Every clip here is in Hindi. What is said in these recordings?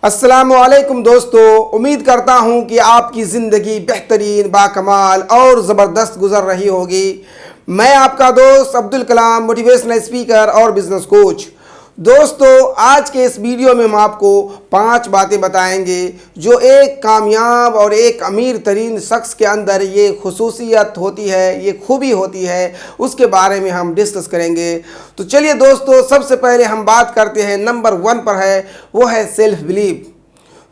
अस्सलामुअलैकुम दोस्तों, उम्मीद करता हूं कि आपकी ज़िंदगी बेहतरीन, बाकमाल और ज़बरदस्त गुजर रही होगी। मैं आपका दोस्त अब्दुल कलाम मोटिवेशनल स्पीकर और बिज़नेस कोच। दोस्तों, आज के इस वीडियो में हम आपको 5 बातें बताएंगे जो एक कामयाब और एक अमीर तरीन शख्स के अंदर ये खुसूसियत होती है, ये खूबी होती है, उसके बारे में हम डिस्कस करेंगे। तो चलिए दोस्तों, सबसे पहले हम बात करते हैं, नंबर 1 पर है, वो है सेल्फ बिलीव।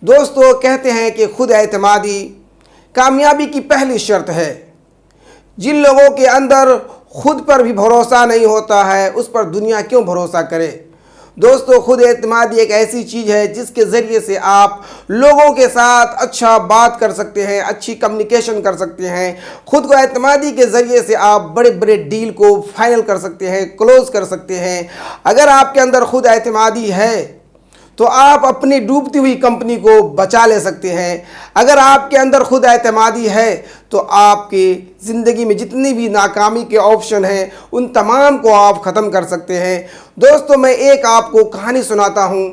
दोस्तों, कहते हैं कि खुद एतमादी कामयाबी की पहली शर्त है। जिन लोगों के अंदर खुद पर भी भरोसा नहीं होता है, उस पर दुनिया क्यों भरोसा करे। दोस्तों, खुद एतमादी एक ऐसी चीज़ है जिसके ज़रिए से आप लोगों के साथ अच्छा बात कर सकते हैं, अच्छी कम्युनिकेशन कर सकते हैं। खुद को एतमादी के ज़रिए से आप बड़े बड़े डील को फाइनल कर सकते हैं, क्लोज कर सकते हैं। अगर आपके अंदर खुद एतमादी है तो आप अपनी डूबती हुई कंपनी को बचा ले सकते हैं। अगर आपके अंदर खुद एतमादी है तो आपकी ज़िंदगी में जितनी भी नाकामी के ऑप्शन हैं उन तमाम को आप ख़त्म कर सकते हैं। दोस्तों, मैं एक आपको कहानी सुनाता हूं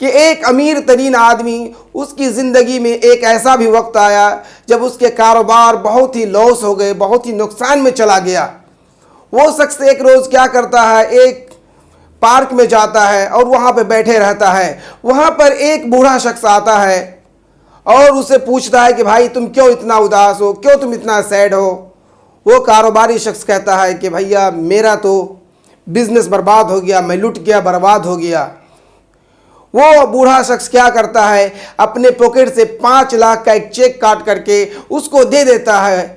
कि एक अमीर तरीन आदमी, उसकी ज़िंदगी में एक ऐसा भी वक्त आया जब उसके कारोबार बहुत ही लॉस हो गए, बहुत ही नुकसान में चला गया। वो शख्स एक रोज़ क्या करता है, एक पार्क में जाता है और वहाँ पे बैठे रहता है। वहाँ पर एक बूढ़ा शख्स आता है और उसे पूछता है कि भाई तुम क्यों इतना उदास हो, क्यों तुम इतना सैड हो। वो कारोबारी शख्स कहता है कि भैया मेरा तो बिजनेस बर्बाद हो गया, मैं लुट गया, बर्बाद हो गया। वो बूढ़ा शख्स क्या करता है, अपने पॉकेट से 5 लाख का एक चेक काट करके उसको दे देता है।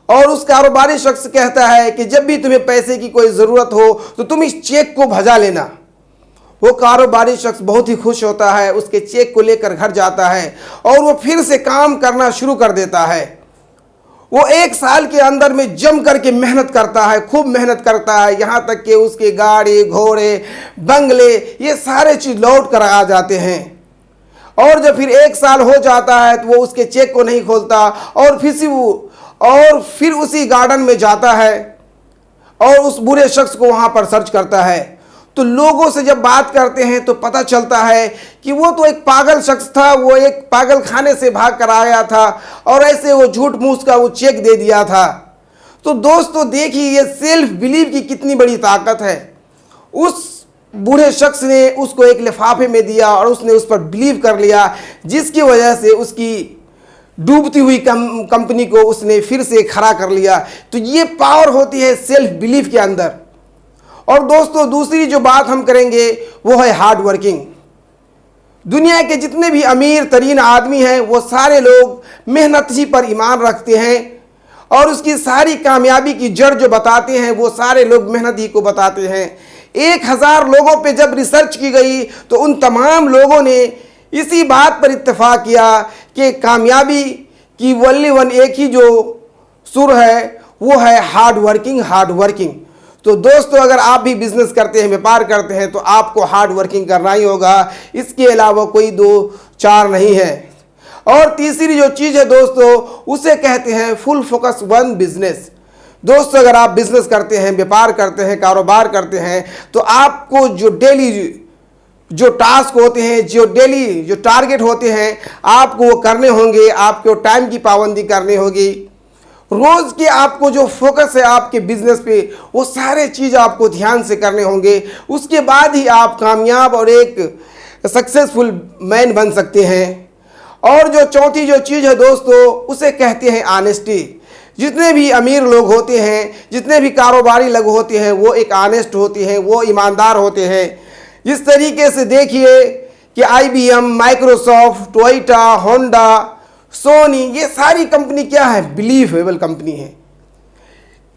और उस कारोबारी शख्स कहता है कि जब भी तुम्हें पैसे की कोई ज़रूरत हो तो तुम इस चेक को भजा लेना। वो कारोबारी शख्स बहुत ही खुश होता है, उसके चेक को लेकर घर जाता है और वो फिर से काम करना शुरू कर देता है। वो 1 साल के अंदर में जम करके मेहनत करता है, खूब मेहनत करता है, यहाँ तक कि उसके गाड़ी, घोड़े, बंगले, ये सारे चीज़ लौट कर आ जाते हैं। और जब फिर 1 साल हो जाता है तो वो उसके चेक को नहीं खोलता और फिर उसी गार्डन में जाता है और उस बुरे शख्स को वहाँ पर सर्च करता है। तो लोगों से जब बात करते हैं तो पता चलता है कि वो तो एक पागल शख्स था, वो एक पागल खाने से भाग कर आया था और ऐसे वो झूठ मूठ का वो चेक दे दिया था। तो दोस्तों देखिए, ये सेल्फ बिलीव की कितनी बड़ी ताकत है। उस बूढ़े शख्स ने उसको एक लिफाफे में दिया और उसने उस पर बिलीव कर लिया, जिसकी वजह से उसकी डूबती हुई कंपनी को उसने फिर से खड़ा कर लिया। तो ये पावर होती है सेल्फ बिलीफ के अंदर। और दोस्तों, दूसरी जो बात हम करेंगे वो है हार्ड वर्किंग। दुनिया के जितने भी अमीर तरीन आदमी हैं वो सारे लोग मेहनत ही पर ईमान रखते हैं और उसकी सारी कामयाबी की जड़ जो बताते हैं वो सारे लोग मेहनत ही को बताते हैं। 1000 लोगों पे जब रिसर्च की गई तो उन तमाम लोगों ने इसी बात पर इत्तेफाक किया कि कामयाबी की वल्ली वन एक ही जो सुर है वो है हार्ड वर्किंग, हार्ड वर्किंग। तो दोस्तों, अगर आप भी बिजनेस करते हैं, व्यापार करते हैं, तो आपको हार्ड वर्किंग करना ही होगा, इसके अलावा कोई 2-4 नहीं है। और तीसरी जो चीज़ है दोस्तों, उसे कहते हैं फुल फोकस वन बिजनेस। दोस्तों, अगर आप बिजनेस करते हैं, व्यापार करते हैं, कारोबार करते हैं, तो आपको जो डेली जो टास्क होते हैं, जो डेली जो टारगेट होते हैं, आपको वो करने होंगे। आपको टाइम की पाबंदी करनी होगी। रोज़ के आपको जो फोकस है आपके बिजनेस पे, वो सारे चीज़ आपको ध्यान से करने होंगे। उसके बाद ही आप कामयाब और एक सक्सेसफुल मैन बन सकते हैं। और जो चौथी जो चीज़ है दोस्तों, उसे कहते हैं ऑनेस्टी। जितने भी अमीर लोग होते हैं, जितने भी कारोबारी लोग होते हैं, वो एक ऑनेस्ट होते हैं, वो ईमानदार होते हैं। जिस तरीके से देखिए कि IBM, Microsoft, Toyota, Honda, Sony, ये सारी कंपनी क्या है, बिलीवेबल कंपनी है।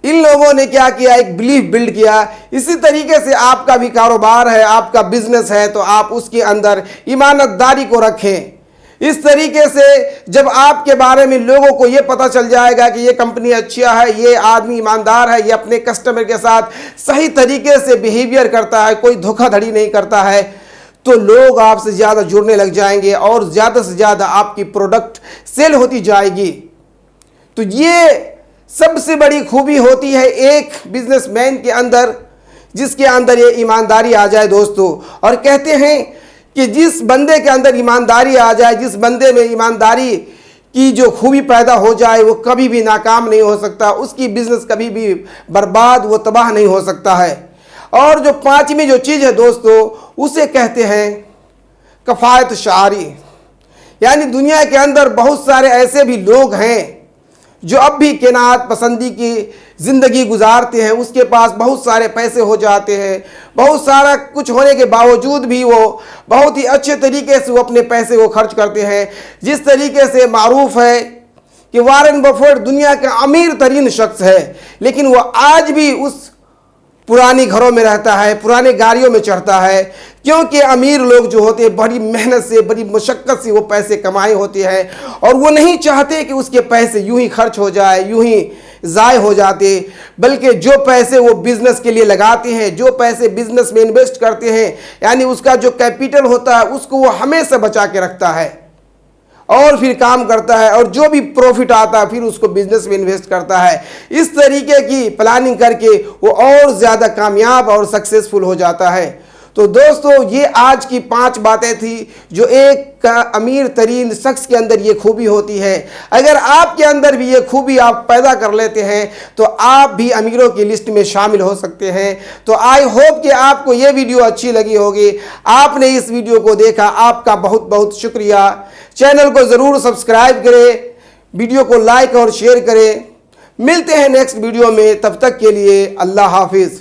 इन लोगों ने क्या किया, एक बिलीफ बिल्ड किया। इसी तरीके से आपका भी कारोबार है, आपका बिजनेस है, तो आप उसके अंदर ईमानदारी को रखें। इस तरीके से जब आपके बारे में लोगों को ये पता चल जाएगा कि ये कंपनी अच्छी है, ये आदमी ईमानदार है, ये अपने कस्टमर के साथ सही तरीके से बिहेवियर करता है, कोई धोखाधड़ी नहीं करता है, तो लोग आपसे ज़्यादा जुड़ने लग जाएंगे और ज़्यादा से ज़्यादा आपकी प्रोडक्ट सेल होती जाएगी। तो ये सबसे बड़ी खूबी होती है एक बिजनेसमैन के अंदर, जिसके अंदर ये ईमानदारी आ जाए दोस्तों। और कहते हैं कि जिस बंदे के अंदर ईमानदारी आ जाए, जिस बंदे में ईमानदारी की जो खूबी पैदा हो जाए, वो कभी भी नाकाम नहीं हो सकता, उसकी बिजनेस कभी भी बर्बाद व तबाह नहीं हो सकता है। और जो पांचवी जो चीज़ है दोस्तों, उसे कहते हैं कफ़ायत शारी। यानी दुनिया के अंदर बहुत सारे ऐसे भी लोग हैं जो अब भी केनात पसंदी की ज़िंदगी गुजारते हैं, उसके पास बहुत सारे पैसे हो जाते हैं, बहुत सारा कुछ होने के बावजूद भी वो बहुत ही अच्छे तरीके से वो अपने पैसे को खर्च करते हैं। जिस तरीके से मारूफ है कि वारेन बफेट दुनिया का अमीर तरीन शख्स है, लेकिन वो आज भी उस पुरानी घरों में रहता है, पुराने गाड़ियों में चढ़ता है, क्योंकि अमीर लोग जो होते हैं बड़ी मेहनत से, बड़ी मशक्क़त से वो पैसे कमाए होते हैं और वो नहीं चाहते कि उसके पैसे यूं ही खर्च हो जाए, यूं ही ज़ाय हो जाते, बल्कि जो पैसे वो बिज़नेस के लिए लगाते हैं, जो पैसे बिज़नेस में इन्वेस्ट करते हैं, यानी उसका जो कैपिटल होता है उसको वो हमेशा बचा के रखता है और फिर काम करता है, और जो भी प्रॉफिट आता है फिर उसको बिजनेस में इन्वेस्ट करता है। इस तरीके की प्लानिंग करके वो और ज़्यादा कामयाब और सक्सेसफुल हो जाता है। तो दोस्तों, ये आज की 5 बातें थी जो एक अमीर तरीन शख्स के अंदर ये खूबी होती है। अगर आपके अंदर भी ये खूबी आप पैदा कर लेते हैं तो आप भी अमीरों की लिस्ट में शामिल हो सकते हैं। तो आई होप कि आपको ये वीडियो अच्छी लगी होगी। आपने इस वीडियो को देखा, आपका बहुत बहुत शुक्रिया। चैनल को ज़रूर सब्सक्राइब करें, वीडियो को लाइक और शेयर करें। मिलते हैं नेक्स्ट वीडियो में, तब तक के लिए अल्लाह हाफिज़।